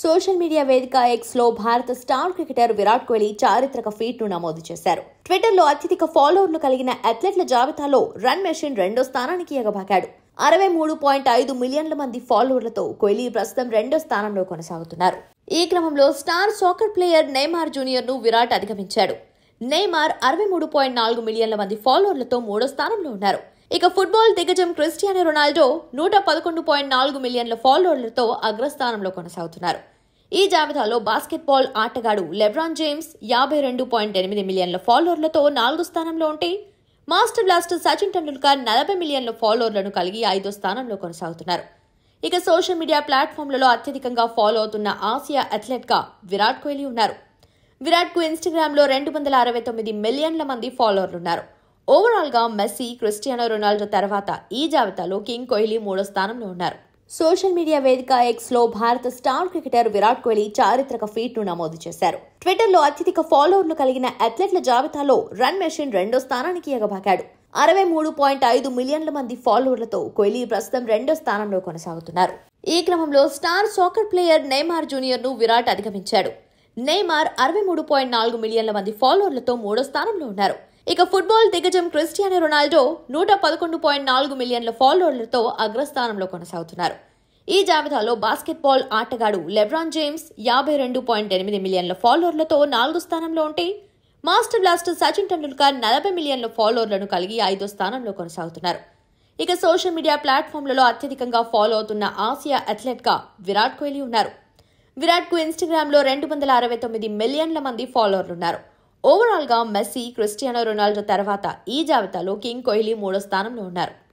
Social media వేదిక X లో భారత స్టార్ క్రికెటర్ విరాట్ కోహ్లీ చారిత్రక ఫీట్ ను నమోదు చేశారు. ట్విట్టర్ లో అత్యధిక ఫాలోవర్లు కలిగిన అథ్లెట్ల జాబితాలో రన్ మెషిన్ రెండో స్థానానికి ఎగబాకాడు. 63.5 మిలియన్ల మంది ఫాలోవర్లతో కోహ్లీ ప్రస్తుతం రెండో స్థానంలో కొనసాగుతున్నారు. ఈ క్రమంలో star soccer player Neymar junior ను విరాట్ అధిగమించాడు. నెయ్మార్ 63.4 మిలియన్ల మంది ఫాలోవర్లతో మూడో స్థానంలో ఉన్నారు. ఇక ఫుట్బాల్ దిగ్గజం క్రిస్టియానో రొనాల్డో 111.4 మిలియన్ల ఫాలోవర్లతో అగ్రస్థానంలో కొనసాగుతున్నారు. ఈ జాబితాలో బాస్కెట్బాల్ ఆటగాడు లెబ్రాన్ జేమ్స్ 52.8 మిలియన్ల ఫాలోవర్లతో 4వ స్థానంలో ఉంటే మాస్టర్ బ్లాస్టర్ సచిన్ టెండూల్కర్ 40 మిలియన్ల ఫాలోవర్లను కలిగి 5వ స్థానంలో కొనసాగుతున్నారు. ఇక సోషల్ మీడియా ప్లాట్ఫామ్లలో అత్యధికంగా ఫాలో అవుతున్న ఆసియా అథ్లెట్ గా విరాట్ కోహ్లీ ఉన్నారు. విరాట్ కు ఇన్స్టాగ్రామ్ లో 269 మిలియన్ల మంది ఫాలోవర్లు ఉన్నారు. ఓవరాల్ గా మెస్సీ, క్రిస్టియానో రొనాల్డో తర్వాత ఈ జాబితాలో కింగ్ కోహ్లీ మూడో స్థానంలో ఉన్నారు. సోషల్ మీడియా వేదిక ఎక్స్ లో భారత స్టార్ క్రికెటర్ విరాట్ కోహ్లీ చారిత్రక ఫీట్ ను నమోదు చేశారు. ట్విట్టర్ లో అత్యధిక ఫాలోవర్లు కలిగిన అథ్లెట్ల జాబితాలో రన్ మెషిన్ రెండో స్థానానికి ఎగబాకాడు. 63.5 మిలియన్ల మంది ఫాలోవర్లతో కోహ్లీ ప్రస్తుతం రెండో స్థానంలో కొనసాగుతున్నారు. ఈ క్రమంలో star soccer player Neymar junior ను విరాట్ అధిగమించాడు. నెయ్మార్ 63.4 మిలియన్ల మంది ఫాలోవర్లతో మూడో స్థానంలో ఉన్నారు. ఇక ఫుట్బాల్ దిగ్గజం క్రిస్టియానో రొనాల్డో 111.4 మిలియన్ల ఫాలోవర్లతో అగ్రస్థానంలో కొనసాగుతున్నారు. ఈ జాబితాలో బాస్కెట్బాల్ ఆటగాడు లెబ్రాన్ జేమ్స్ 52.8 మిలియన్ల ఫాలోవర్లతో 4వ స్థానంలో ఉంటే మాస్టర్ బ్లాస్టర్ సచిన్ టెండూల్కర్ 40 మిలియన్ల ఫాలోవర్లను కలిగి 5వ స్థానంలో కొనసాగుతున్నారు. ఇక సోషల్ మీడియా ప్లాట్ఫామ్లలో అత్యధికంగా ఫాలో అవుతున్న ఆసియా అథ్లెట్ గా విరాట్ కోహ్లీ ఉన్నారు. విరాట్ కు ఇన్స్టాగ్రామ్ లో 269 మిలియన్ల మంది ఫాలోవర్లు ఉన్నారు. ఓవరాల్ గా మెస్సీ, క్రిస్టియానో రొనాల్డో తర్వాత ఈ జాబితాలో కింగ్ కోహ్లీ మూడో స్థానంలో ఉన్నారు.